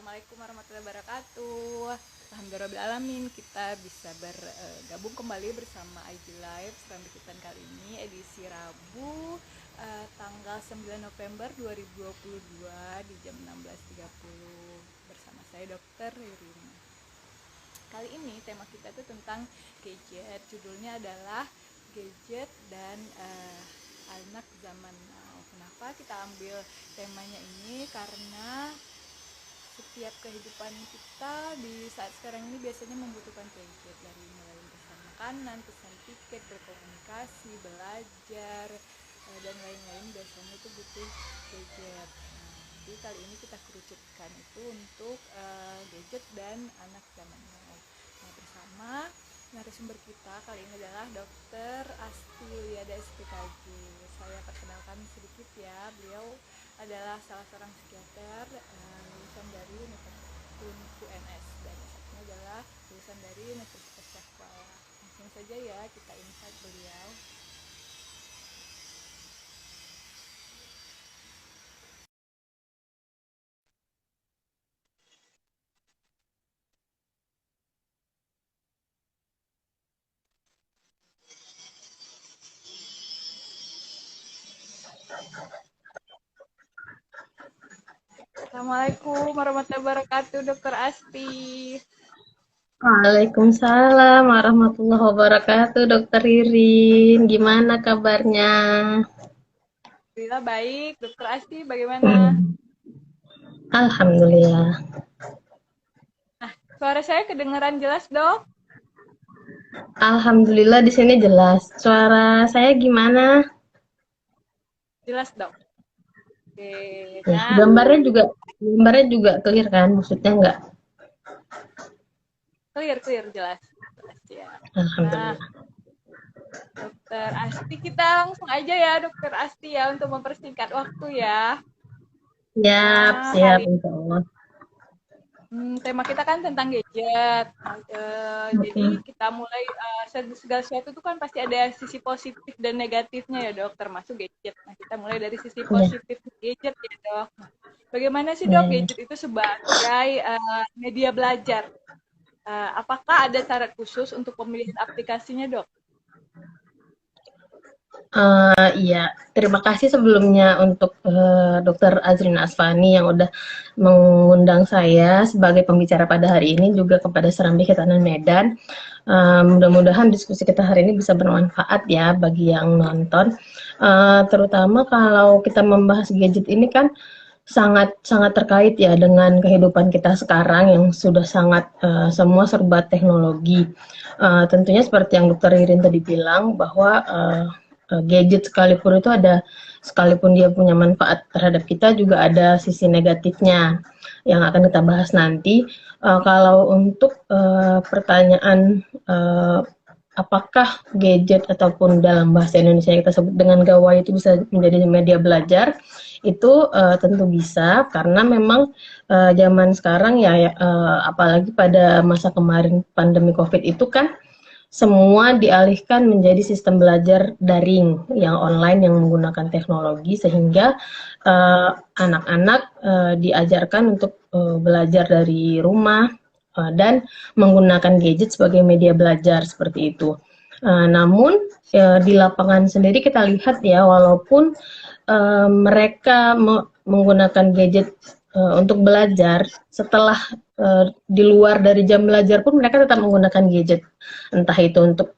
Assalamualaikum warahmatullahi wabarakatuh. Alhamdulillahirrahmanirrahim, kita bisa bergabung kembali bersama IG Live Kerambikitan kali ini edisi Rabu tanggal 9 November 2022 di jam 16.30 bersama saya Dr. Ririn. Kali ini tema kita itu tentang gadget. Judulnya adalah gadget dan anak zaman now. Kenapa kita ambil temanya ini? Karena setiap kehidupan kita di saat sekarang ini biasanya membutuhkan gadget, dari mulai pesan makanan, pesan tiket, berkomunikasi, belajar, dan lain-lain biasanya itu butuh gadget. Jadi kali ini kita kerucutkan itu untuk gadget dan anak zaman now. Nah, bersama narasumber kita kali ini adalah Dr. Asti Yuliada SPKJ. Saya perkenalkan sedikit ya, beliau adalah salah seorang psikiater lulusan dari Universitas UNS dan satunya adalah lulusan dari Universitas Syahkuala. Langsung saja ya kita invite beliau. Assalamualaikum warahmatullahi wabarakatuh, Dr. Asti. Waalaikumsalam warahmatullahi wabarakatuh, Dokter Ririn. Gimana kabarnya? Alhamdulillah baik, Dr. Asti bagaimana? Alhamdulillah. Nah, suara saya kedengaran jelas, Dok? Alhamdulillah di sini jelas. Suara saya gimana? Jelas, Dok. Oke, Ya, nah gambarnya juga clear kan? Maksudnya enggak? clear jelas ya. Nah, Alhamdulillah. Dokter Asti, kita langsung aja ya Dokter Asti ya untuk mempersingkat waktu ya. Siap, Nah, siap insya Allah. Tema kita kan tentang gadget. Jadi kita mulai segala sesuatu itu kan pasti ada sisi positif dan negatifnya ya Dok, termasuk gadget. Nah, kita mulai dari sisi positif gadget ya Dok. Bagaimana sih Dok gadget itu sebagai media belajar? Apakah ada syarat khusus untuk pemilihan aplikasinya Dok? Iya, terima kasih sebelumnya untuk Dr. Azrina Asfani yang udah mengundang saya sebagai pembicara pada hari ini, juga kepada Serambi Ketahanan Medan. Mudah-mudahan diskusi kita hari ini bisa bermanfaat ya bagi yang nonton. Terutama kalau kita membahas gadget ini kan sangat terkait ya dengan kehidupan kita sekarang yang sudah sangat semua serba teknologi. Tentunya seperti yang Dr. Ririn tadi bilang bahwa gadget sekalipun dia punya manfaat terhadap kita, juga ada sisi negatifnya yang akan kita bahas nanti. Kalau untuk pertanyaan apakah gadget ataupun dalam bahasa Indonesia yang kita sebut dengan gawai itu bisa menjadi media belajar, itu tentu bisa, karena memang zaman sekarang ya apalagi pada masa kemarin pandemi COVID itu kan semua dialihkan menjadi sistem belajar daring yang online yang menggunakan teknologi, sehingga anak-anak diajarkan untuk belajar dari rumah dan menggunakan gadget sebagai media belajar seperti itu. Namun di lapangan sendiri kita lihat ya, walaupun mereka menggunakan gadget untuk belajar, setelah di luar dari jam belajar pun mereka tetap menggunakan gadget, entah itu untuk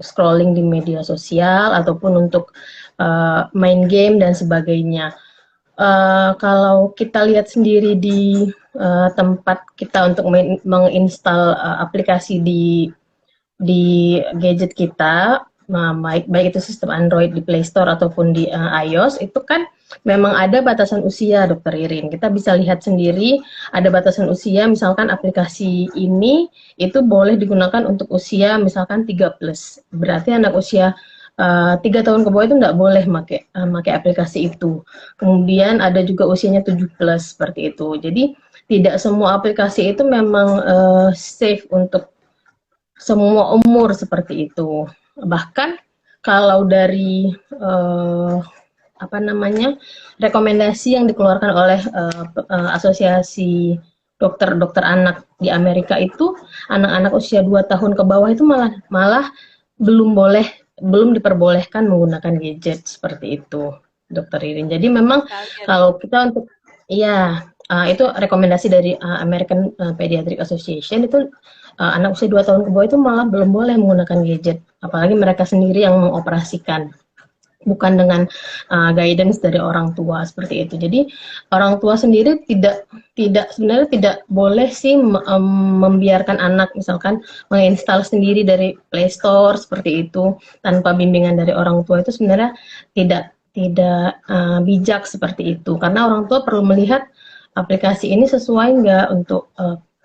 scrolling di media sosial ataupun untuk main game dan sebagainya. Kalau kita lihat sendiri di tempat kita untuk menginstal aplikasi di gadget kita, baik itu sistem Android di Play Store ataupun di iOS, itu kan memang ada batasan usia, Dokter Irin. Kita bisa lihat sendiri ada batasan usia, misalkan aplikasi ini itu boleh digunakan untuk usia misalkan 3+. Berarti anak usia 3 tahun ke bawah itu nggak boleh pakai aplikasi itu. Kemudian ada juga usianya 7+, seperti itu. Jadi tidak semua aplikasi itu memang safe untuk semua umur seperti itu. Bahkan kalau dari rekomendasi yang dikeluarkan oleh Asosiasi dokter-dokter anak di Amerika itu anak-anak usia 2 tahun ke bawah itu malah malah belum diperbolehkan menggunakan gadget seperti itu, Dokter Irin. Jadi memang Sekali ya dok. kalau kita untuk iya, itu rekomendasi dari American Pediatric Association itu anak usia 2 tahun ke bawah itu malah belum boleh menggunakan gadget, apalagi mereka sendiri yang mengoperasikan, bukan dengan guidance dari orang tua seperti itu. Jadi orang tua sendiri sebenarnya tidak boleh sih membiarkan anak misalkan menginstal sendiri dari Play Store seperti itu tanpa bimbingan dari orang tua, itu sebenarnya tidak tidak bijak seperti itu, karena orang tua perlu melihat aplikasi ini sesuai nggak untuk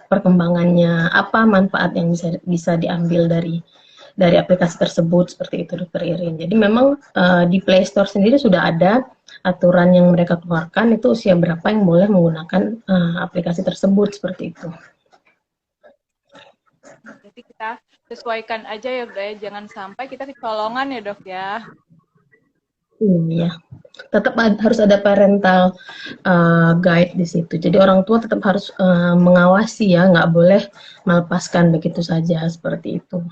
perkembangannya, apa manfaat yang bisa diambil dari aplikasi tersebut seperti itu, Dokter Irin. Jadi memang di Play Store sendiri sudah ada aturan yang mereka keluarkan, itu usia berapa yang boleh menggunakan aplikasi tersebut seperti itu. Jadi kita sesuaikan aja ya dok ya, jangan sampai kita kecolongan ya dok ya. Iya, tetap harus ada parental guide di situ. Jadi orang tua tetap harus mengawasi ya, nggak boleh melepaskan begitu saja seperti itu.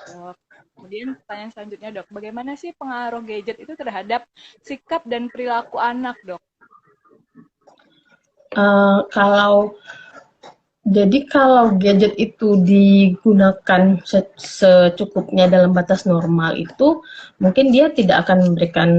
Dok. Kemudian pertanyaan selanjutnya dok, bagaimana sih pengaruh gadget itu terhadap sikap dan perilaku anak dok? Kalau gadget itu digunakan secukupnya dalam batas normal, itu mungkin dia tidak akan memberikan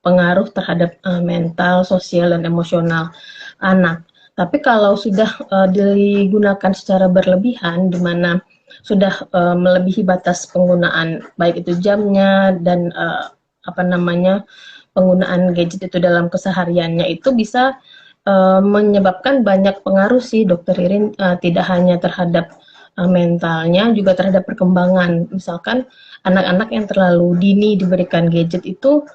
pengaruh terhadap mental, sosial, dan emosional anak. Tapi kalau sudah digunakan secara berlebihan, di mana sudah melebihi batas penggunaan, baik itu jamnya dan penggunaan gadget itu dalam kesehariannya, itu bisa menyebabkan banyak pengaruh sih, Dokter Irin, tidak hanya terhadap mentalnya, juga terhadap perkembangan. Misalkan anak-anak yang terlalu dini diberikan gadget itu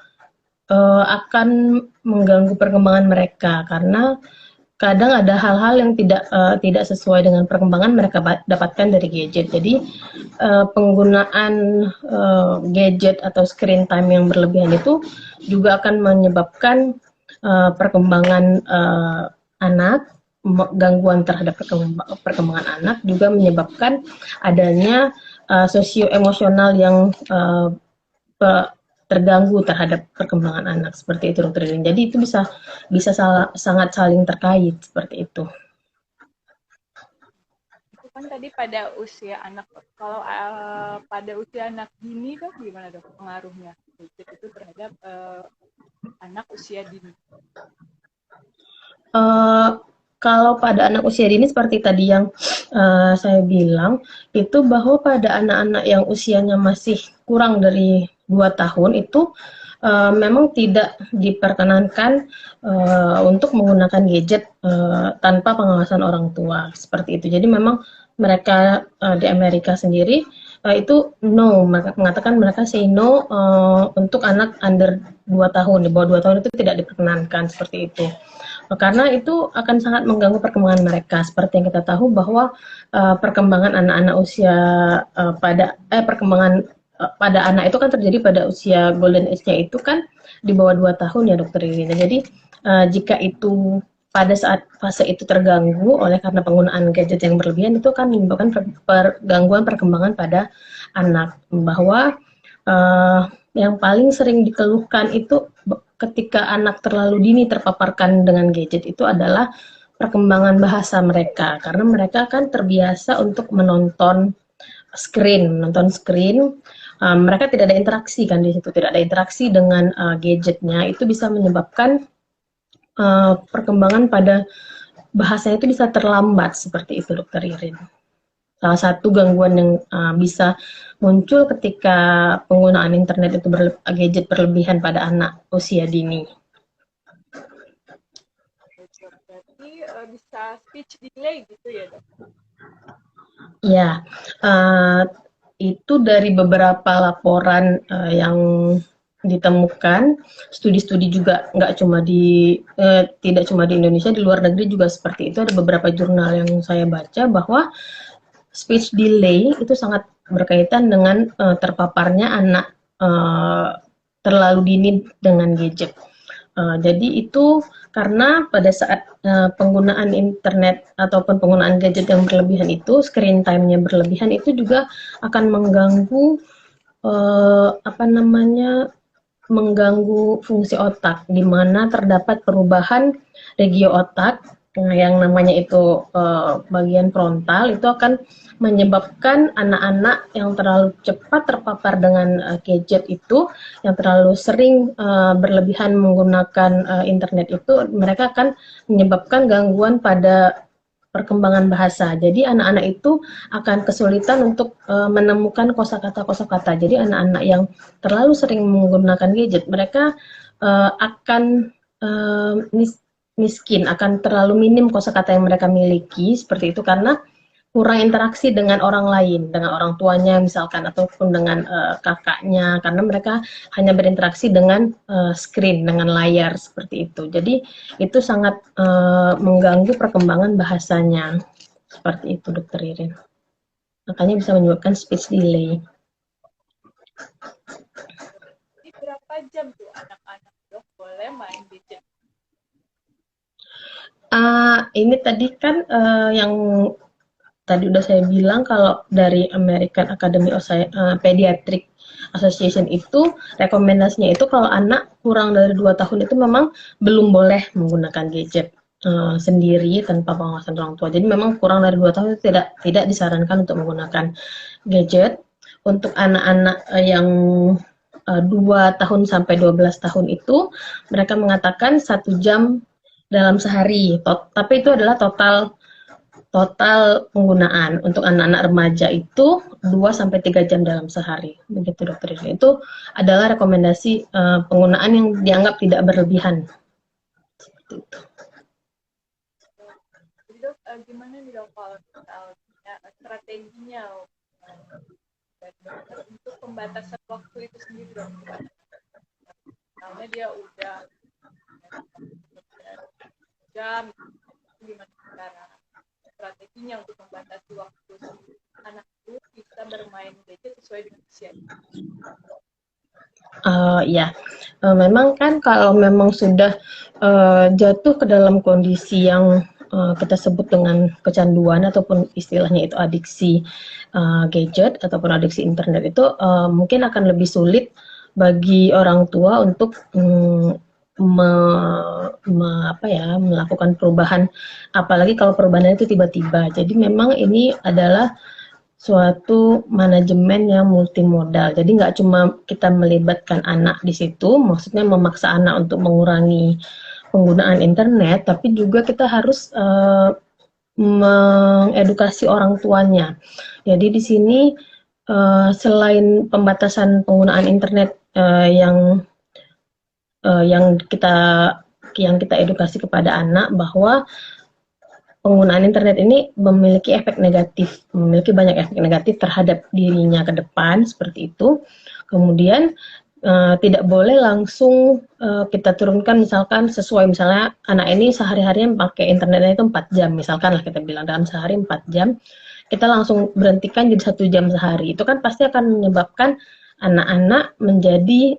akan mengganggu perkembangan mereka, karena kadang ada hal-hal yang tidak sesuai dengan perkembangan mereka dapatkan dari gadget. Jadi penggunaan gadget atau screen time yang berlebihan itu juga akan menyebabkan perkembangan anak, gangguan terhadap perkembangan anak, juga menyebabkan adanya sosio-emosional yang terganggu terhadap perkembangan anak seperti itu, Dokter Irin. Jadi itu bisa sangat saling terkait seperti itu. Itu kan tadi pada usia anak. Kalau pada usia anak dini dok, gimana dok pengaruhnya gadget itu terhadap anak usia dini? Kalau pada anak usia dini seperti tadi yang saya bilang, itu bahwa pada anak-anak yang usianya masih kurang dari 2 tahun itu memang tidak diperkenankan untuk menggunakan gadget tanpa pengawasan orang tua seperti itu. Jadi memang mereka di Amerika sendiri itu no, mengatakan mereka say no untuk anak under 2 tahun, di bawah 2 tahun itu tidak diperkenankan seperti itu. Karena itu akan sangat mengganggu perkembangan mereka. Seperti yang kita tahu bahwa perkembangan anak-anak usia perkembangan pada anak itu kan terjadi pada usia golden age-nya itu kan di bawah 2 tahun ya, Dokter Irina. Jadi jika itu pada saat fase itu terganggu oleh karena penggunaan gadget yang berlebihan, itu akan menyebabkan gangguan perkembangan pada anak. Bahwa yang paling sering dikeluhkan itu ketika anak terlalu dini terpaparkan dengan gadget itu adalah perkembangan bahasa mereka, karena mereka kan terbiasa untuk menonton screen, mereka tidak ada interaksi kan di situ, tidak ada interaksi dengan gadgetnya, itu bisa menyebabkan perkembangan pada bahasanya itu bisa terlambat seperti itu, Dokter Irin. Salah satu gangguan yang bisa muncul ketika penggunaan internet itu gadget berlebihan pada anak usia dini. Berarti bisa speech delay gitu ya dok? Ya, itu dari beberapa laporan yang ditemukan, studi-studi juga tidak cuma di Indonesia, di luar negeri juga seperti itu. Ada beberapa jurnal yang saya baca bahwa speech delay itu sangat berkaitan dengan terpaparnya anak terlalu dini dengan gadget. Jadi itu karena pada saat penggunaan internet ataupun penggunaan gadget yang berlebihan itu, screen time-nya berlebihan itu juga akan mengganggu apa namanya, mengganggu fungsi otak, di mana terdapat perubahan regio otak yang namanya itu bagian frontal itu akan menyebabkan anak-anak yang terlalu cepat terpapar dengan gadget itu, yang terlalu sering berlebihan menggunakan internet itu, mereka akan menyebabkan gangguan pada perkembangan bahasa. Jadi anak-anak itu akan kesulitan untuk menemukan kosakata-kosakata. Jadi anak-anak yang terlalu sering menggunakan gadget, mereka akan miskin, akan terlalu minim kosakata yang mereka miliki seperti itu karena kurang interaksi dengan orang lain, dengan orang tuanya misalkan ataupun dengan kakaknya, karena mereka hanya berinteraksi dengan screen, dengan layar seperti itu. Jadi itu sangat mengganggu perkembangan bahasanya seperti itu, Dokter Irin. Makanya bisa menyebabkan speech delay. Jadi berapa jam tuh anak-anak dok boleh main gadget? Ini tadi kan yang tadi udah saya bilang kalau dari American Academy of Pediatric Association itu rekomendasinya itu kalau anak kurang dari 2 tahun itu memang belum boleh menggunakan gadget sendiri tanpa pengawasan orang tua. Jadi memang kurang dari 2 tahun itu tidak disarankan untuk menggunakan gadget. Untuk anak-anak yang 2 tahun sampai 12 tahun itu mereka mengatakan 1 jam dalam sehari. Tapi itu adalah total penggunaan. Untuk anak-anak remaja itu 2 sampai 3 jam dalam sehari. Begitu Dokter Irfan. Itu adalah rekomendasi penggunaan yang dianggap tidak berlebihan. Seperti itu. Jadi dok, gimana nih dok kalau misalnya strateginya untuk pembatasan waktu itu sendiri dok? Misalnya dia udah jam, gimana cara strateginya untuk membatasi waktu anak itu bisa bermain gadget sesuai dengan usia? Ya, memang kan kalau memang sudah jatuh ke dalam kondisi yang kita sebut dengan kecanduan ataupun istilahnya itu adiksi gadget ataupun adiksi internet itu mungkin akan lebih sulit bagi orang tua untuk melakukan perubahan, apalagi kalau perubahannya itu tiba-tiba. Jadi memang ini adalah suatu manajemen yang multimodal. Jadi nggak cuma kita melibatkan anak di situ, maksudnya memaksa anak untuk mengurangi penggunaan internet, tapi juga kita harus mengedukasi orang tuanya. Jadi di sini selain pembatasan penggunaan internet yang kita edukasi kepada anak bahwa penggunaan internet ini memiliki banyak efek negatif terhadap dirinya ke depan seperti itu. Kemudian tidak boleh langsung kita turunkan misalkan sesuai misalnya anak ini sehari-harinya pakai internetnya itu 4 jam misalkan lah kita bilang dalam sehari 4 jam kita langsung berhentikan jadi 1 jam sehari. Itu kan pasti akan menyebabkan anak-anak menjadi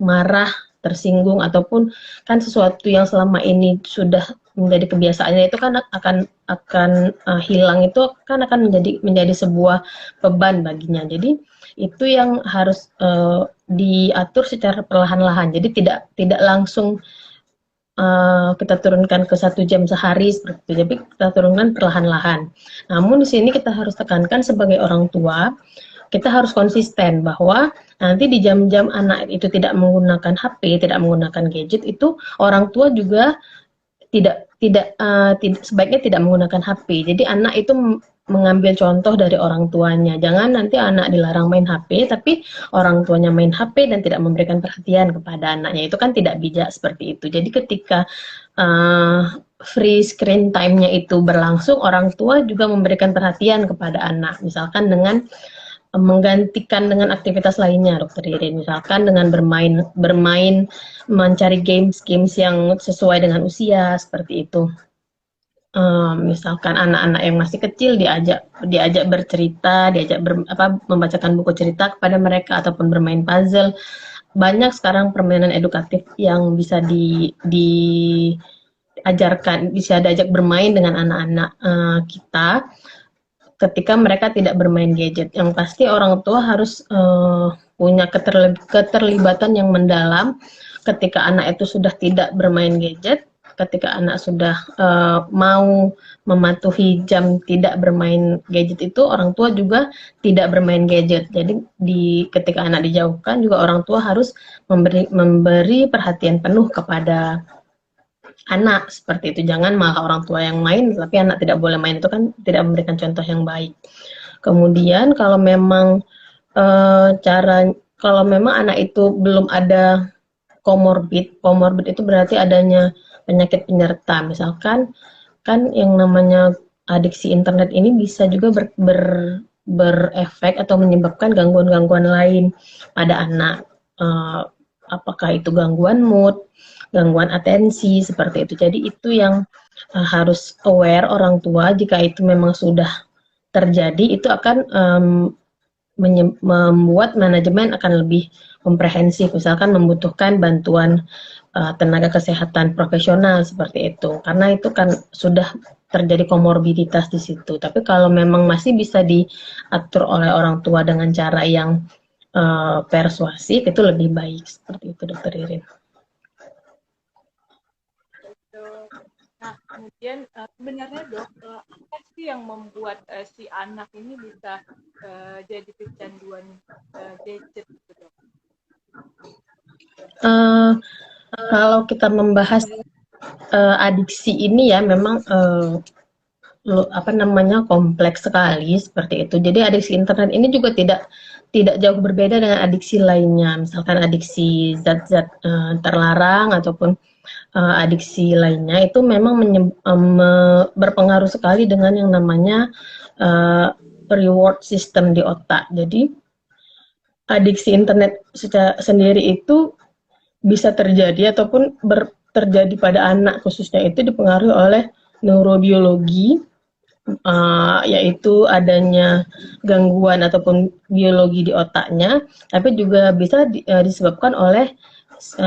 marah, tersinggung ataupun kan sesuatu yang selama ini sudah menjadi kebiasaannya itu kan akan hilang, itu kan akan menjadi sebuah beban baginya. Jadi itu yang harus diatur secara perlahan-lahan. Jadi tidak langsung kita turunkan ke 1 jam sehari seperti itu. Jadi kita turunkan perlahan-lahan. Namun di sini kita harus tekankan sebagai orang tua, kita harus konsisten bahwa nanti di jam-jam anak itu tidak menggunakan HP, tidak menggunakan gadget, itu orang tua juga sebaiknya tidak menggunakan HP. Jadi anak itu mengambil contoh dari orang tuanya. Jangan nanti anak dilarang main HP, tapi orang tuanya main HP dan tidak memberikan perhatian kepada anaknya. Itu kan tidak bijak seperti itu. Jadi ketika free screen time-nya itu berlangsung, orang tua juga memberikan perhatian kepada anak. Misalkan dengan menggantikan dengan aktivitas lainnya, Dokter Irin. Misalkan dengan bermain mencari games yang sesuai dengan usia seperti itu. Misalkan anak-anak yang masih kecil diajak bercerita, membacakan buku cerita kepada mereka ataupun bermain puzzle banyak sekarang permainan edukatif yang bisa diajarkan, bisa diajak bermain dengan anak-anak kita ketika mereka tidak bermain gadget. Yang pasti orang tua harus punya keterlibatan yang mendalam ketika anak itu sudah tidak bermain gadget, ketika anak sudah mau mematuhi jam tidak bermain gadget itu, orang tua juga tidak bermain gadget. Jadi ketika anak dijauhkan juga orang tua harus memberi perhatian penuh kepada anak seperti itu. Jangan malah orang tua yang main tapi anak tidak boleh main, itu kan tidak memberikan contoh yang baik. Kemudian kalau memang kalau memang anak itu belum ada komorbid itu berarti adanya penyakit penyerta. Misalkan kan yang namanya adiksi internet ini bisa juga berefek atau menyebabkan gangguan-gangguan lain pada anak. Apakah itu gangguan mood, gangguan atensi, seperti itu. Jadi itu yang harus aware orang tua. Jika itu memang sudah terjadi, itu akan membuat manajemen akan lebih komprehensif, misalkan membutuhkan bantuan tenaga kesehatan profesional seperti itu, karena itu kan sudah terjadi komorbiditas di situ. Tapi kalau memang masih bisa diatur oleh orang tua dengan cara yang persuasif, itu lebih baik, seperti itu, Dokter Irin. Nah, kemudian sebenarnya Dok, apa sih yang membuat si anak ini bisa jadi kecanduan gadget gitu, Dok? Kalau kita membahas adiksi ini ya memang kompleks sekali seperti itu. Jadi adiksi internet ini juga tidak jauh berbeda dengan adiksi lainnya, misalkan adiksi zat-zat terlarang ataupun adiksi lainnya, itu memang berpengaruh sekali dengan yang namanya reward system di otak. Jadi adiksi internet secara sendiri itu bisa terjadi ataupun terjadi pada anak khususnya itu dipengaruhi oleh neurobiologi, yaitu adanya gangguan ataupun biologi di otaknya, tapi juga bisa disebabkan oleh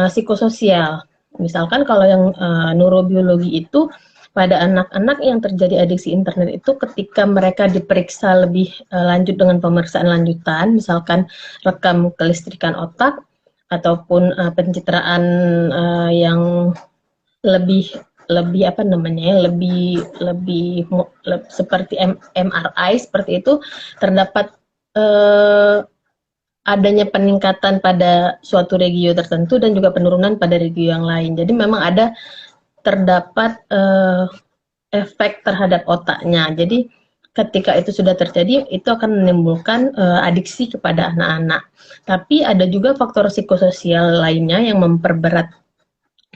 psikososial. Misalkan kalau yang neurobiologi itu pada anak-anak yang terjadi adiksi internet itu ketika mereka diperiksa lebih lanjut dengan pemeriksaan lanjutan, misalkan rekam kelistrikan otak ataupun pencitraan yang lebih seperti MRI seperti itu, terdapat adanya peningkatan pada suatu regio tertentu dan juga penurunan pada regio yang lain. Jadi memang terdapat efek terhadap otaknya. Jadi ketika itu sudah terjadi, itu akan menimbulkan adiksi kepada anak-anak. Tapi ada juga faktor psikososial lainnya yang memperberat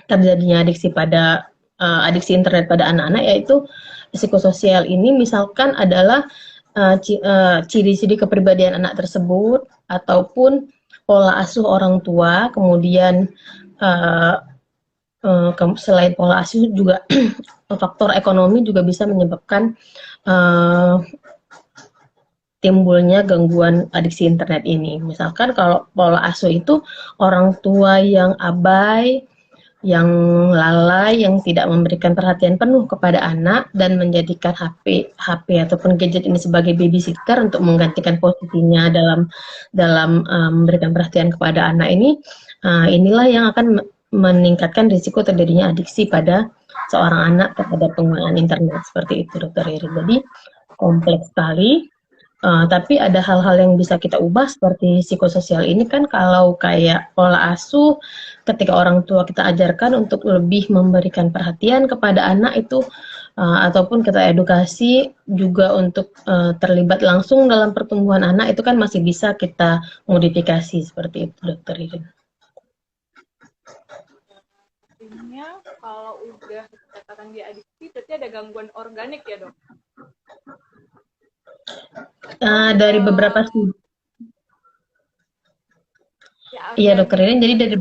terjadinya adiksi internet pada anak-anak, yaitu psikososial ini misalkan adalah ciri-ciri kepribadian anak tersebut ataupun pola asuh orang tua. Kemudian selain pola asuh juga faktor ekonomi juga bisa menyebabkan timbulnya gangguan adiksi internet ini. Misalkan kalau pola asuh itu orang tua yang abai, yang lalai, yang tidak memberikan perhatian penuh kepada anak dan menjadikan HP ataupun gadget ini sebagai babysitter untuk menggantikan posisinya dalam memberikan perhatian kepada anak ini, inilah yang akan meningkatkan risiko terjadinya adiksi pada seorang anak terhadap penggunaan internet, seperti itu, Dokter Iri. Jadi kompleks sekali. Tapi ada hal-hal yang bisa kita ubah seperti psikososial ini kan, kalau kayak pola asuh, ketika orang tua kita ajarkan untuk lebih memberikan perhatian kepada anak itu, ataupun kita edukasi juga untuk terlibat langsung dalam pertumbuhan anak, itu kan masih bisa kita modifikasi, seperti itu, Dokter Irin. Artinya kalau udah dikatakan dia adiksi, berarti ada gangguan organik ya, Dok? Dari beberapa studi. Iya, Dokter Irin. Jadi dari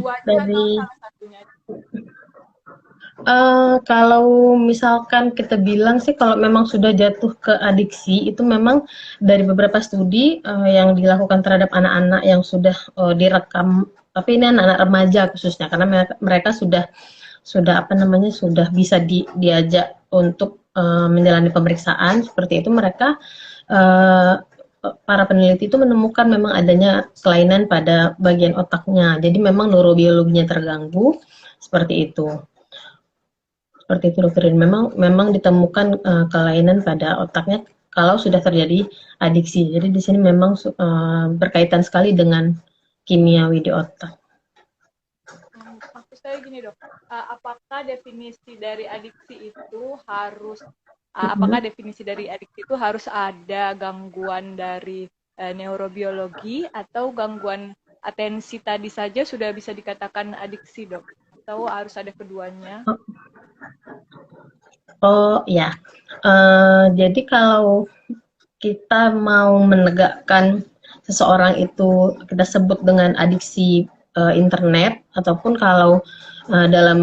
kalau misalkan kita bilang sih, kalau memang sudah jatuh ke adiksi, itu memang dari beberapa studi yang dilakukan terhadap anak-anak yang sudah direkam tapi ini anak-anak remaja khususnya karena mereka sudah apa namanya sudah bisa diajak untuk menjalani pemeriksaan seperti itu. Mereka para peneliti itu menemukan memang adanya kelainan pada bagian otaknya. Jadi memang neurobiologinya terganggu seperti itu. Seperti itu dokter. Memang ditemukan kelainan pada otaknya kalau sudah terjadi adiksi. Jadi di sini memang berkaitan sekali dengan kimiawi di otak. Maksud saya gini dok, apakah definisi dari adiksi itu harus ada gangguan dari neurobiologi atau gangguan atensi tadi saja sudah bisa dikatakan adiksi dok? Atau harus ada keduanya? Oh ya, jadi kalau kita mau menegakkan seseorang itu kita sebut dengan adiksi internet, ataupun kalau dalam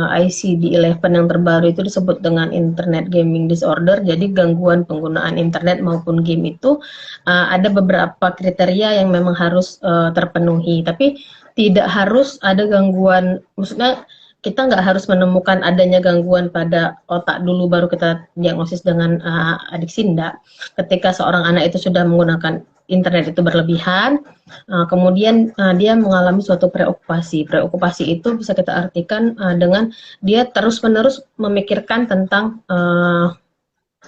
ICD-11 yang terbaru itu disebut dengan Internet Gaming Disorder. Jadi gangguan penggunaan internet maupun game itu ada beberapa kriteria yang memang harus terpenuhi, tapi tidak harus ada gangguan, maksudnya kita nggak harus menemukan adanya gangguan pada otak dulu baru kita diagnosis dengan adiksi, enggak. Ketika seorang anak itu sudah menggunakan internet itu berlebihan, kemudian dia mengalami suatu preokupasi. Preokupasi itu bisa kita artikan dengan dia terus-menerus memikirkan tentang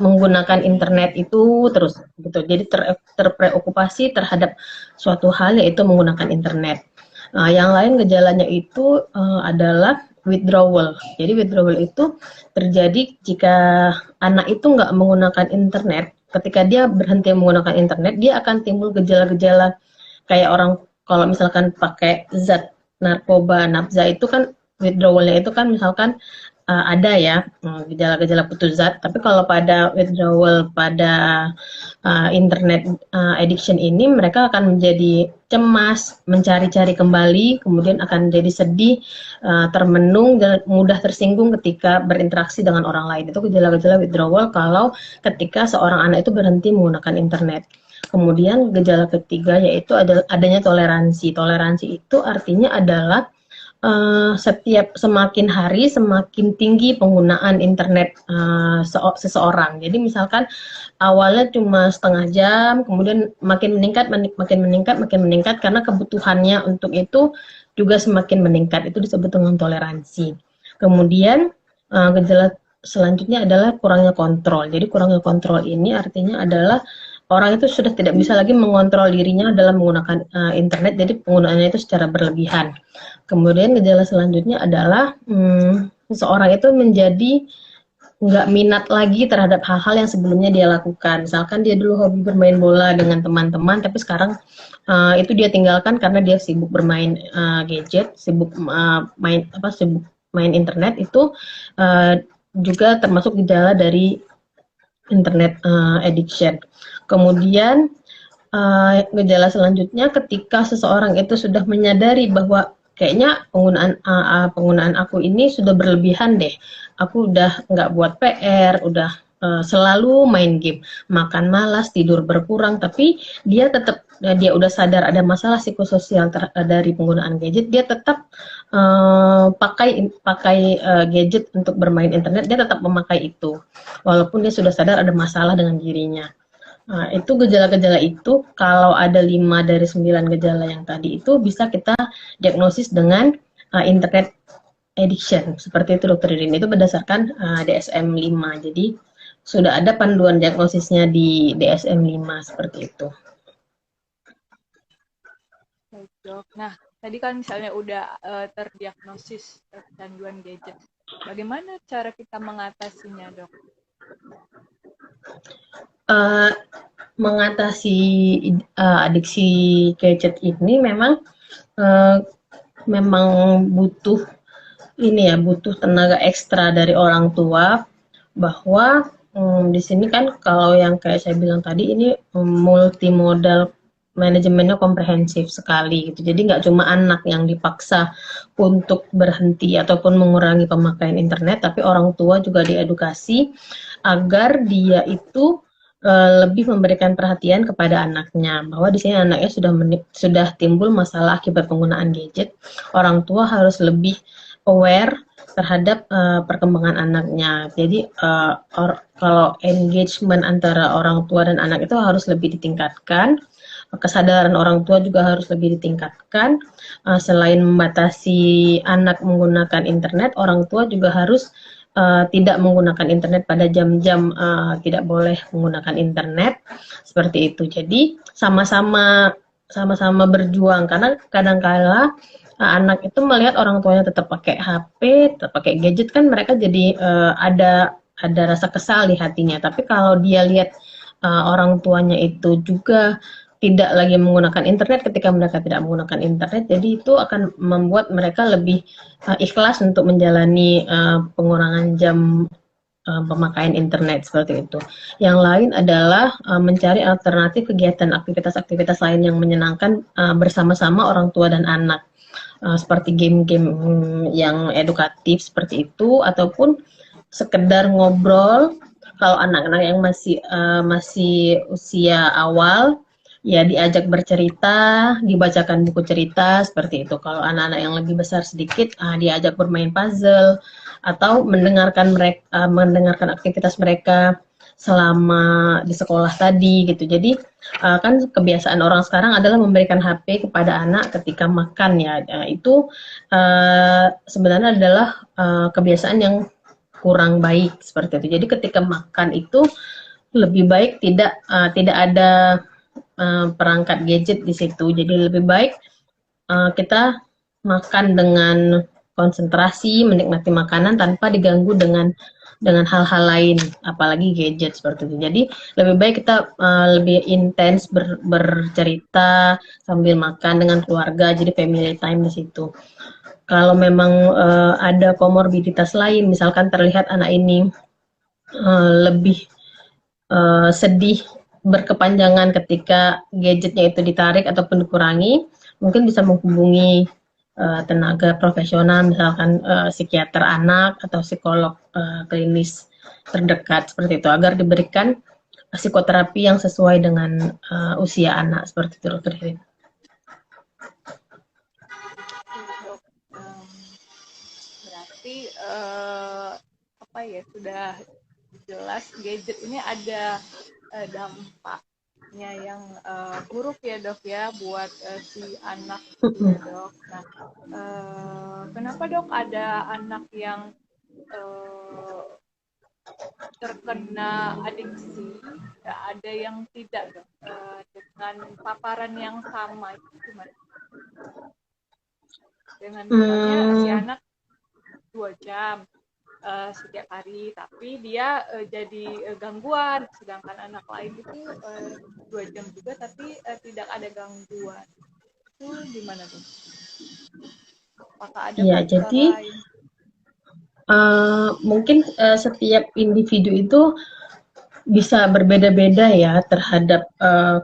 menggunakan internet itu terus gitu. Jadi terpreokupasi terhadap suatu hal yaitu menggunakan internet. Yang lain gejalanya itu adalah withdrawal. Jadi withdrawal itu terjadi jika anak itu nggak menggunakan internet. Ketika dia berhenti menggunakan internet, dia akan timbul gejala-gejala kayak orang kalau misalkan pakai zat narkoba, nafza itu kan withdrawalnya itu kan misalkan ada ya gejala-gejala putus zat. Tapi kalau pada withdrawal pada internet addiction ini, mereka akan menjadi cemas, mencari-cari kembali, kemudian akan jadi sedih, termenung dan mudah tersinggung ketika berinteraksi dengan orang lain. Itu gejala-gejala withdrawal kalau ketika seorang anak itu berhenti menggunakan internet. Kemudian gejala ketiga yaitu adanya toleransi. Toleransi itu artinya adalah setiap semakin hari semakin tinggi penggunaan internet seseorang. Jadi misalkan awalnya cuma setengah jam, kemudian makin meningkat karena kebutuhannya untuk itu juga semakin meningkat. Itu disebut dengan toleransi. Kemudian gejala selanjutnya adalah kurangnya kontrol. Jadi kurangnya kontrol ini artinya adalah orang itu sudah tidak bisa lagi mengontrol dirinya dalam menggunakan internet, jadi penggunaannya itu secara berlebihan. Kemudian gejala selanjutnya adalah seseorang itu menjadi nggak minat lagi terhadap hal-hal yang sebelumnya dia lakukan. Misalkan dia dulu hobi bermain bola dengan teman-teman, tapi sekarang itu dia tinggalkan karena dia sibuk bermain gadget, sibuk main internet. Itu juga termasuk gejala dari internet addiction. Kemudian gejala selanjutnya ketika seseorang itu sudah menyadari bahwa kayaknya penggunaan aku ini sudah berlebihan deh. Aku udah nggak buat PR, udah selalu main game, makan malas, tidur berkurang, tapi dia udah sadar ada masalah psikososial dari penggunaan gadget, dia tetap pakai gadget untuk bermain internet, dia tetap memakai itu, walaupun dia sudah sadar ada masalah dengan dirinya. Itu gejala-gejala itu, kalau ada 5 dari 9 gejala yang tadi itu bisa kita diagnosis dengan internet addiction. Seperti itu dokter Rin, itu berdasarkan DSM-5. Jadi sudah ada panduan diagnosisnya di DSM-5 seperti itu. Baik dok. Nah, tadi kan misalnya udah terdiagnosis kecanduan gadget. Bagaimana cara kita mengatasinya dok? Mengatasi adiksi gadget ini memang butuh butuh tenaga ekstra dari orang tua, bahwa di sini kan kalau yang kayak saya bilang tadi ini multimodal, manajemennya komprehensif sekali gitu. Jadi nggak cuma anak yang dipaksa untuk berhenti ataupun mengurangi pemakaian internet, tapi orang tua juga diedukasi agar dia itu lebih memberikan perhatian kepada anaknya, bahwa di sini anaknya sudah timbul masalah akibat penggunaan gadget. Orang tua harus lebih aware terhadap perkembangan anaknya. Jadi kalau engagement antara orang tua dan anak itu harus lebih ditingkatkan. Kesadaran orang tua juga harus lebih ditingkatkan. Selain membatasi anak menggunakan internet, orang tua juga harus tidak menggunakan internet pada jam-jam tidak boleh menggunakan internet, seperti itu. Jadi sama-sama berjuang, karena kadang-kala anak itu melihat orang tuanya tetap pakai HP, tetap pakai gadget, kan mereka jadi ada rasa kesal di hatinya. Tapi kalau dia lihat orang tuanya itu juga tidak lagi menggunakan internet ketika mereka tidak menggunakan internet, jadi itu akan membuat mereka lebih ikhlas untuk menjalani pengurangan jam pemakaian internet, seperti itu. Yang lain adalah mencari alternatif kegiatan aktivitas-aktivitas lain yang menyenangkan bersama-sama orang tua dan anak, seperti game-game yang edukatif seperti itu, ataupun sekedar ngobrol. Kalau anak-anak yang masih usia awal, ya diajak bercerita, dibacakan buku cerita, seperti itu. Kalau anak-anak yang lebih besar sedikit, diajak bermain puzzle, atau mendengarkan aktivitas mereka selama di sekolah tadi, gitu. Jadi kan kebiasaan orang sekarang adalah memberikan HP kepada anak ketika makan, ya. Itu sebenarnya adalah kebiasaan yang kurang baik, seperti itu. Jadi ketika makan itu lebih baik tidak ada perangkat gadget di situ. Jadi lebih baik kita makan dengan konsentrasi, menikmati makanan tanpa diganggu dengan hal-hal lain, apalagi gadget, seperti itu. Jadi lebih baik kita lebih intens bercerita sambil makan dengan keluarga, jadi family time di situ. Kalau memang ada komorbiditas lain, misalkan terlihat anak ini lebih sedih berkepanjangan ketika gadgetnya itu ditarik ataupun dikurangi, mungkin bisa menghubungi tenaga profesional, misalkan psikiater anak atau psikolog klinis terdekat, seperti itu, agar diberikan psikoterapi yang sesuai dengan usia anak, seperti itu, Dokter Irin. Berarti apa ya, sudah jelas gadget ini ada dampaknya yang buruk ya dok ya buat si anak ya dok. Nah kenapa dok ada anak yang terkena adiksi, ada yang tidak dok dengan paparan yang sama, itu gimana? Dengan misalnya si anak 2 jam setiap hari, tapi dia jadi gangguan, sedangkan anak lain itu 2 jam juga tapi tidak ada gangguan. Itu gimana tuh? Apakah ada ya, faktor jadi lain? Mungkin setiap individu itu bisa berbeda-beda ya terhadap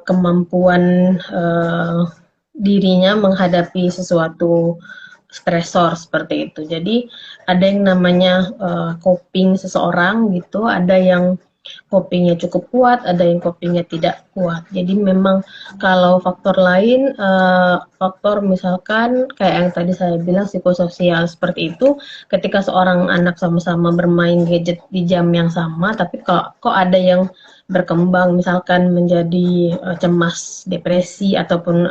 kemampuan dirinya menghadapi sesuatu stresor, seperti itu. Jadi ada yang namanya coping seseorang gitu, ada yang copingnya cukup kuat, ada yang copingnya tidak kuat. Jadi memang kalau faktor lain, faktor misalkan kayak yang tadi saya bilang psikososial seperti itu, ketika seorang anak sama-sama bermain gadget di jam yang sama, tapi kok ada yang berkembang misalkan menjadi cemas, depresi, ataupun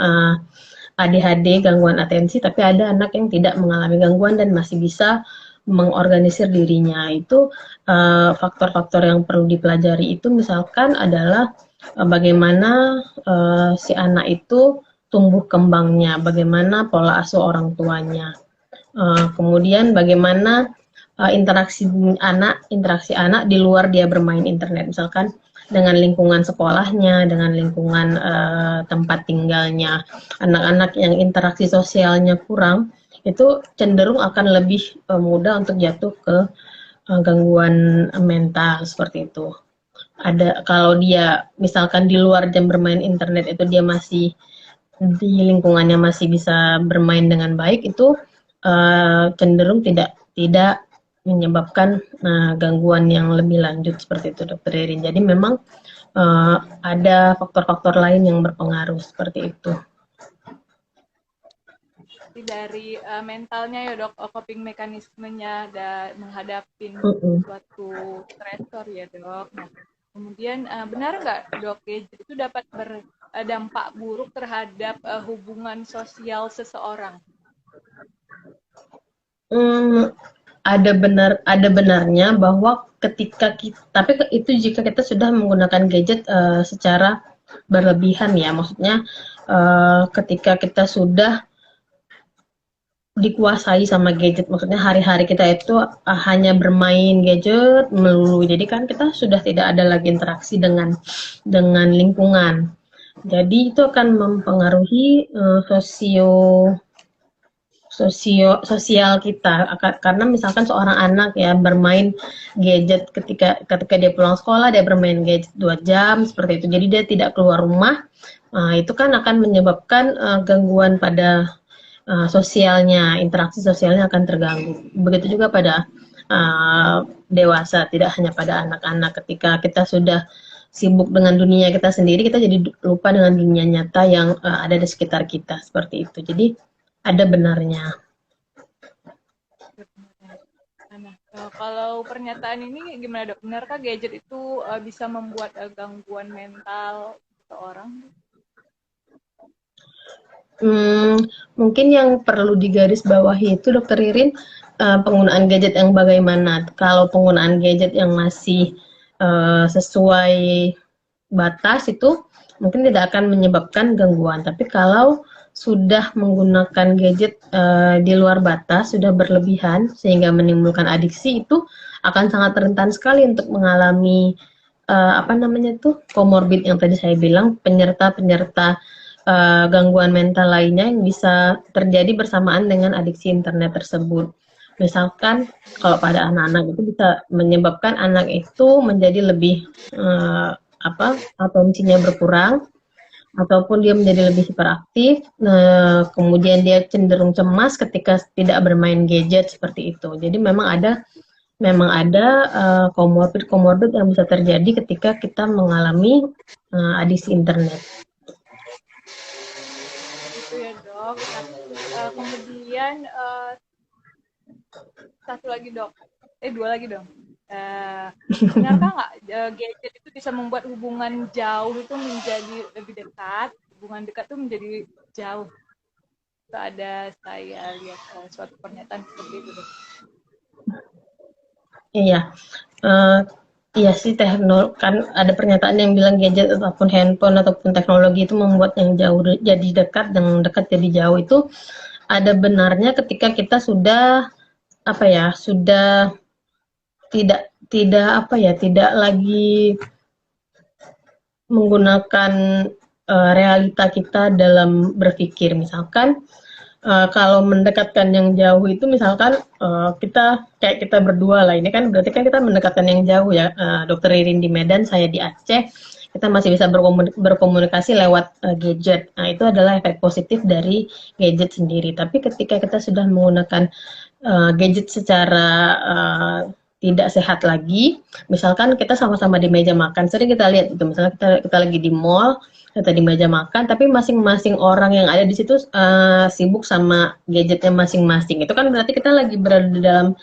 ADHD, gangguan atensi, tapi ada anak yang tidak mengalami gangguan dan masih bisa mengorganisir dirinya. Itu faktor-faktor yang perlu dipelajari itu misalkan adalah bagaimana si anak itu tumbuh kembangnya, bagaimana pola asuh orang tuanya, kemudian bagaimana interaksi anak di luar dia bermain internet, misalkan dengan lingkungan sekolahnya, dengan lingkungan tempat tinggalnya. Anak-anak yang interaksi sosialnya kurang, itu cenderung akan lebih mudah untuk jatuh ke gangguan mental, seperti itu. Kalau dia misalkan di luar jam bermain internet itu dia masih di lingkungannya masih bisa bermain dengan baik, itu cenderung tidak menyebabkan gangguan yang lebih lanjut, seperti itu Dokter Irin. Jadi memang ada faktor-faktor lain yang berpengaruh seperti itu. Dari mentalnya ya dok, coping mekanismenya dan menghadapi suatu stresor ya dok. Nah, kemudian benar nggak dok, gadget itu dapat berdampak buruk terhadap hubungan sosial seseorang? Ada benarnya bahwa ketika kita, tapi itu jika kita sudah menggunakan gadget secara berlebihan ya, maksudnya ketika kita sudah dikuasai sama gadget, maksudnya hari-hari kita itu hanya bermain gadget melulu, jadi kan kita sudah tidak ada lagi interaksi dengan lingkungan, jadi itu akan mempengaruhi sosial kita, karena misalkan seorang anak ya bermain gadget ketika dia pulang sekolah, dia bermain gadget 2 jam seperti itu, jadi dia tidak keluar rumah. Itu kan akan menyebabkan gangguan pada sosialnya, interaksi sosialnya akan terganggu. Begitu juga pada dewasa, tidak hanya pada anak-anak. Ketika kita sudah sibuk dengan dunia kita sendiri, kita jadi lupa dengan dunia nyata yang ada di sekitar kita, seperti itu. Jadi ada benarnya. Nah, kalau pernyataan ini gimana dok? Benarkah gadget itu bisa membuat gangguan mental seseorang? Mungkin yang perlu digarisbawahi itu Dokter Ririn, penggunaan gadget yang bagaimana. Kalau penggunaan gadget yang masih sesuai batas itu mungkin tidak akan menyebabkan gangguan. Tapi kalau sudah menggunakan gadget di luar batas, sudah berlebihan sehingga menimbulkan adiksi, itu akan sangat rentan sekali untuk mengalami komorbid yang tadi saya bilang, penyerta gangguan mental lainnya yang bisa terjadi bersamaan dengan adiksi internet tersebut. Misalkan kalau pada anak-anak itu bisa menyebabkan anak itu menjadi lebih atensinya berkurang, ataupun dia menjadi lebih hiperaktif, kemudian dia cenderung cemas ketika tidak bermain gadget seperti itu. Jadi memang ada komorbid yang bisa terjadi ketika kita mengalami adiksi internet. Itu ya dok. Nah, kemudian satu lagi dok, dua lagi dong. Benarkah nggak gadget itu bisa membuat hubungan jauh itu menjadi lebih dekat, hubungan dekat itu menjadi jauh? Itu ada saya lihat suatu pernyataan seperti itu dok. Iya, iya sih, kan ada pernyataan yang bilang gadget ataupun handphone ataupun teknologi itu membuat yang jauh jadi dekat, yang dekat jadi jauh. Itu ada benarnya ketika kita sudah sudah tidak lagi menggunakan realita kita dalam berpikir. Misalkan kalau mendekatkan yang jauh itu misalkan kita berdua lah, ini kan berarti kan kita mendekatkan yang jauh ya, Dokter Ririn di Medan, saya di Aceh, kita masih bisa berkomunikasi lewat gadget. Nah, itu adalah efek positif dari gadget sendiri. Tapi ketika kita sudah menggunakan gadget secara tidak sehat lagi, misalkan kita sama-sama di meja makan, sering kita lihat itu, misalnya kita lagi di mall, kita di meja makan, tapi masing-masing orang yang ada di situ sibuk sama gadgetnya masing-masing. Itu kan berarti kita lagi berada dalam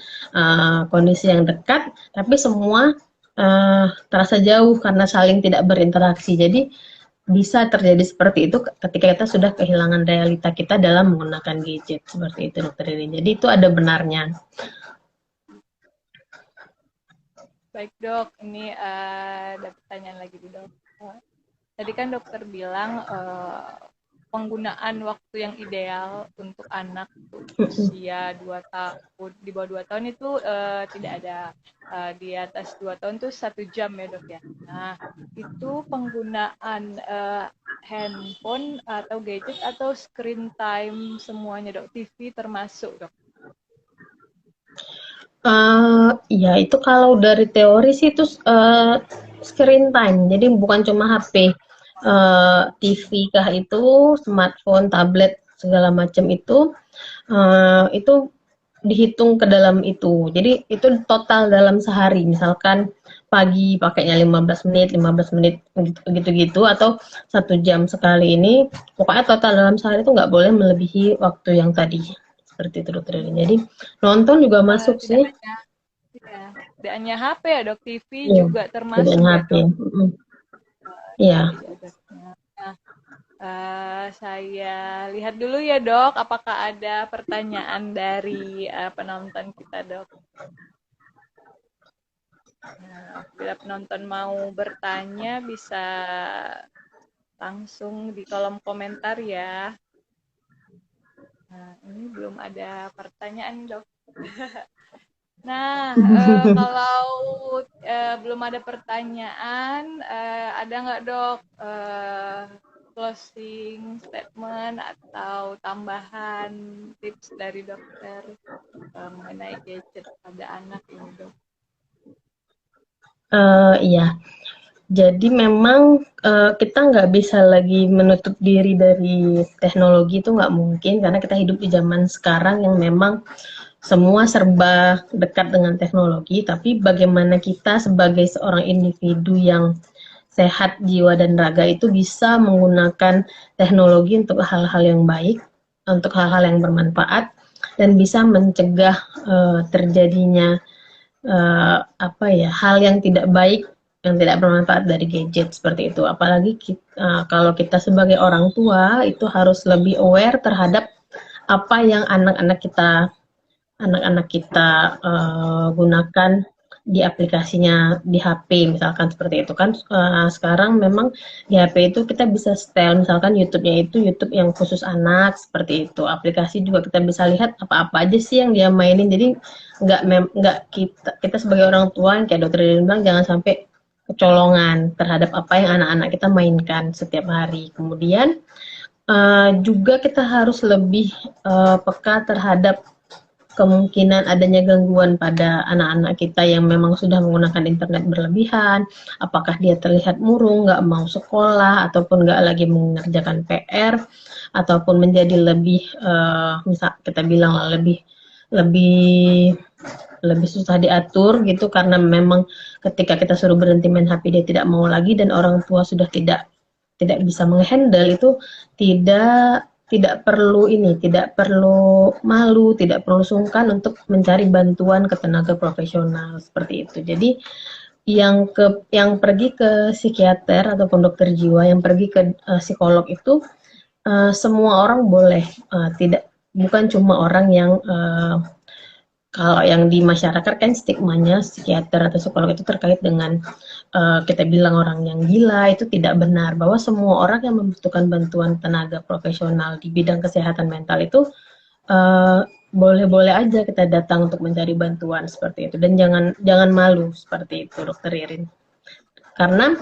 kondisi yang dekat, tapi semua terasa jauh karena saling tidak berinteraksi. Jadi bisa terjadi seperti itu ketika kita sudah kehilangan realita kita dalam menggunakan gadget, seperti itu Dokter Ririn. Jadi itu ada benarnya. Baik dok, ini ada pertanyaan lagi dok. Tadi kan dokter bilang penggunaan waktu yang ideal untuk anak usia 2 tahun, di bawah 2 tahun itu tidak ada, di atas 2 tahun itu 1 jam ya dok ya. Nah, itu penggunaan handphone atau gadget atau screen time semuanya dok, TV termasuk dok? Ya itu kalau dari teori sih itu screen time, jadi bukan cuma HP, TV kah itu, smartphone, tablet, segala macam itu dihitung ke dalam itu. Jadi itu total dalam sehari, misalkan pagi pakainya 15 menit gitu-gitu atau 1 jam sekali ini, pokoknya total dalam sehari itu nggak boleh melebihi waktu yang tadi. Seperti itu dokter Elin. Jadi nonton juga masuk Tidak sih. hanya ya, tidak hanya HP ya dok, TV Iya, juga tidak termasuk ya HP. dok. Iya. Iya doknya. Nah, saya lihat dulu ya dok, apakah ada pertanyaan dari penonton kita dok. Nah, bila penonton mau bertanya bisa langsung di kolom komentar ya. Nah, ini belum ada pertanyaan dok. Nah, kalau belum ada pertanyaan, ada nggak dok closing statement atau tambahan tips dari dokter mengenai gadget pada anak ini dok? Iya. Jadi memang kita nggak bisa lagi menutup diri dari teknologi, itu nggak mungkin karena kita hidup di zaman sekarang yang memang semua serba dekat dengan teknologi. Tapi bagaimana kita sebagai seorang individu yang sehat jiwa dan raga itu bisa menggunakan teknologi untuk hal-hal yang baik, untuk hal-hal yang bermanfaat, dan bisa mencegah terjadinya hal yang tidak baik, yang tidak bermanfaat dari gadget seperti itu. Apalagi kalau kita sebagai orang tua itu harus lebih aware terhadap apa yang anak-anak kita gunakan di aplikasinya di HP misalkan seperti itu kan. Sekarang memang di HP itu kita bisa setel misalkan YouTube-nya itu YouTube yang khusus anak seperti itu. Aplikasi juga kita bisa lihat apa-apa aja sih yang dia mainin. Jadi nggak kita sebagai orang tua yang kayak dokter Lilin bilang jangan sampai kecolongan terhadap apa yang anak-anak kita mainkan setiap hari. Kemudian juga kita harus lebih peka terhadap kemungkinan adanya gangguan pada anak-anak kita yang memang sudah menggunakan internet berlebihan, apakah dia terlihat murung, nggak mau sekolah, ataupun nggak lagi mengerjakan PR, ataupun menjadi lebih, misal kita bilang lah, lebih lebih lebih susah diatur gitu karena memang ketika kita suruh berhenti main HP dia tidak mau lagi dan orang tua sudah tidak bisa menghandle itu. Tidak perlu malu, tidak perlu sungkan untuk mencari bantuan ke tenaga profesional seperti itu. Jadi yang pergi ke psikiater ataupun dokter jiwa, yang pergi ke psikolog itu semua orang boleh, tidak bukan cuma orang yang kalau yang di masyarakat kan stigmanya psikiater atau psikolog itu terkait dengan kita bilang orang yang gila, itu tidak benar. Bahwa semua orang yang membutuhkan bantuan tenaga profesional di bidang kesehatan mental itu boleh-boleh aja kita datang untuk mencari bantuan seperti itu, dan jangan malu seperti itu dokter Irin. Karena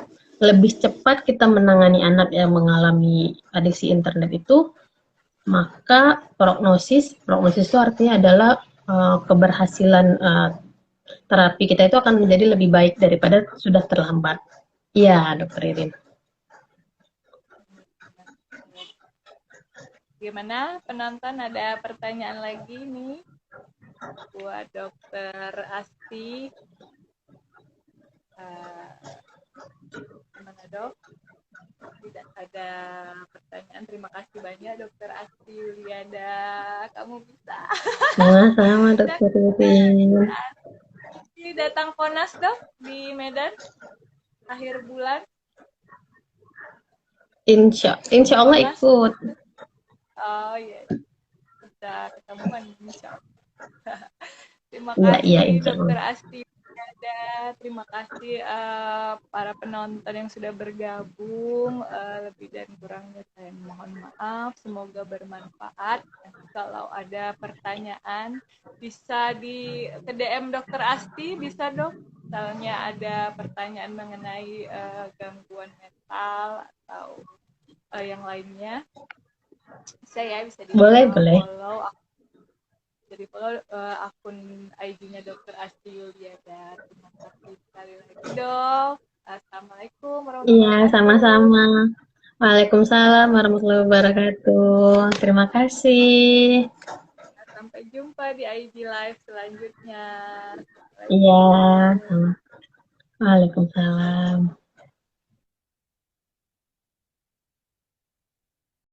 lebih cepat kita menangani anak yang mengalami adiksi internet itu, maka prognosis itu artinya adalah keberhasilan terapi kita itu akan menjadi lebih baik daripada sudah terlambat. Iya, dokter Irin. Gimana penonton, ada pertanyaan lagi nih buat dokter Asti? Gimana dok? Tidak ada pertanyaan. Terima kasih banyak dokter Asti Yuliada. Kamu bisa. Sama-sama dokter Irin. Datang Ponas dok di Medan akhir bulan. Insya Allah Ponas. ikut. Oh iya, kita ketemuan insya Allah. Terima kasih dokter Asti. Terima kasih para penonton yang sudah bergabung. Lebih dan kurangnya saya mohon maaf. Semoga bermanfaat. Kalau ada pertanyaan bisa ke DM dokter Asti, bisa dok. Misalnya ada pertanyaan mengenai gangguan mental atau yang lainnya, saya bisa di follow. Jadi follow akun IG-nya Dr. Asti Yuliada. Terima kasih sekali lagi dok. Assalamualaikum warahmatullahi wabarakatuh. Iya, sama-sama. Waalaikumsalam warahmatullahi wabarakatuh. Terima kasih. Sampai jumpa di IG Live selanjutnya. Iya. Waalaikumsalam.